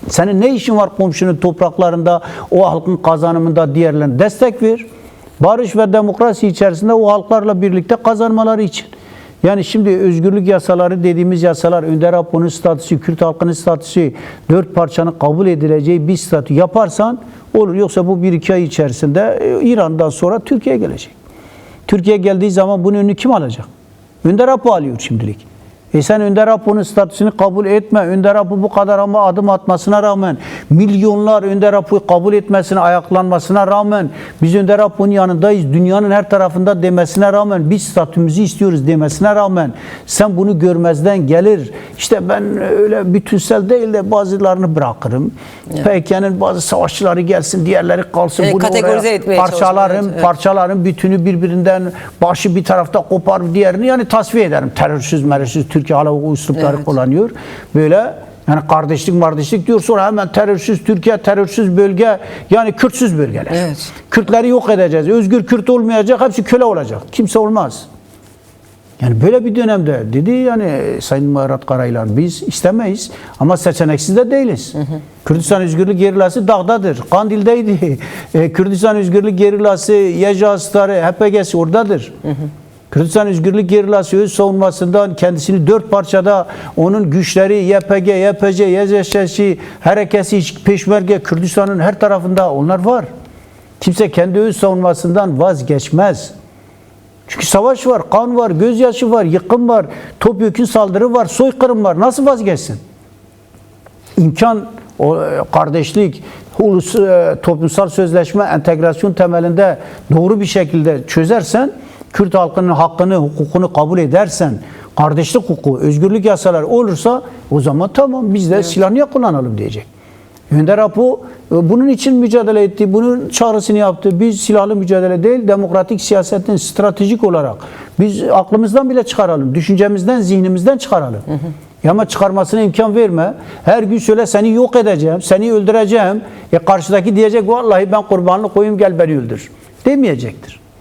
Senin ne işin var komşunun topraklarında, o halkın kazanımında diğerlerine destek ver. Barış ve demokrasi içerisinde o halklarla birlikte kazanmaları için. Yani şimdi özgürlük yasaları dediğimiz yasalar, Önder Apo'nun statüsü, Kürt halkının statüsü, 4 parçanın kabul edileceği bir statü yaparsan olur. Yoksa bu 1-2 ay içerisinde İran'dan sonra Türkiye'ye gelecek. Türkiye geldiği zaman bunun önünü kim alacak? Önder Apo alıyor şimdilik. Sen Önder Apo'nun statüsünü kabul etme. Önder Apo bu kadar ama adım atmasına rağmen, milyonlar Önder Apo'yu kabul etmesine, ayaklanmasına rağmen, biz Önder Apo'nun yanındayız, dünyanın her tarafında demesine rağmen, biz statümüzü istiyoruz demesine rağmen, sen bunu görmezden gelir. İşte ben öyle bütünsel değil de bazılarını bırakırım. Evet. PKK'nın bazı savaşçıları gelsin, diğerleri kalsın. Bunu kategorize etmeye parçaların bütünü birbirinden, başı bir tarafta kopar, diğerini yani tasfiye ederim. Terörsüz, merörsüz, Türkiye hala o üslupları kullanıyor. Böyle yani kardeşlik diyor, sonra hemen terörsüz Türkiye, terörsüz bölge, yani Kürtsüz bölgeler. Evet. Kürtleri yok edeceğiz. Özgür Kürt olmayacak, hepsi köle olacak. Kimse olmaz. Yani böyle bir dönemde dedi yani Sayın Muharrem Karayılan, biz istemeyiz ama seçeneksiz de değiliz. Kürdistan Özgürlük Gerilası dağdadır. Kandil'deydi. Kürdistan Özgürlük Gerilası, Yecasları, HPG'si oradadır. Kürdistan Özgürlük Gerilası öz savunmasından kendisini 4 parçada, onun güçleri YPG, YPC, YZŞ'si, harekesi, Peşmerge, Kürdistan'ın her tarafında onlar var. Kimse kendi öz savunmasından vazgeçmez. Çünkü savaş var, kan var, gözyaşı var, yıkım var, topyekün saldırı var, soykırım var. Nasıl vazgeçsin? İmkan, o kardeşlik, toplumsal sözleşme, entegrasyon temelinde doğru bir şekilde çözersen, Kürt halkının hakkını, hukukunu kabul edersen, kardeşlik hukuku, özgürlük yasaları olursa o zaman tamam, biz de silah niye kullanalım diyecek. Önder Apo bunun için mücadele etti, bunun çağrısını yaptı. Biz silahlı mücadele değil, demokratik siyasetin stratejik olarak biz aklımızdan bile çıkaralım, düşüncemizden, zihnimizden çıkaralım. Ama çıkarmasına imkan verme. Her gün söyle seni yok edeceğim, seni öldüreceğim. Karşıdaki diyecek vallahi ben kurbanlık koyayım, gel beni öldür demeyecektir.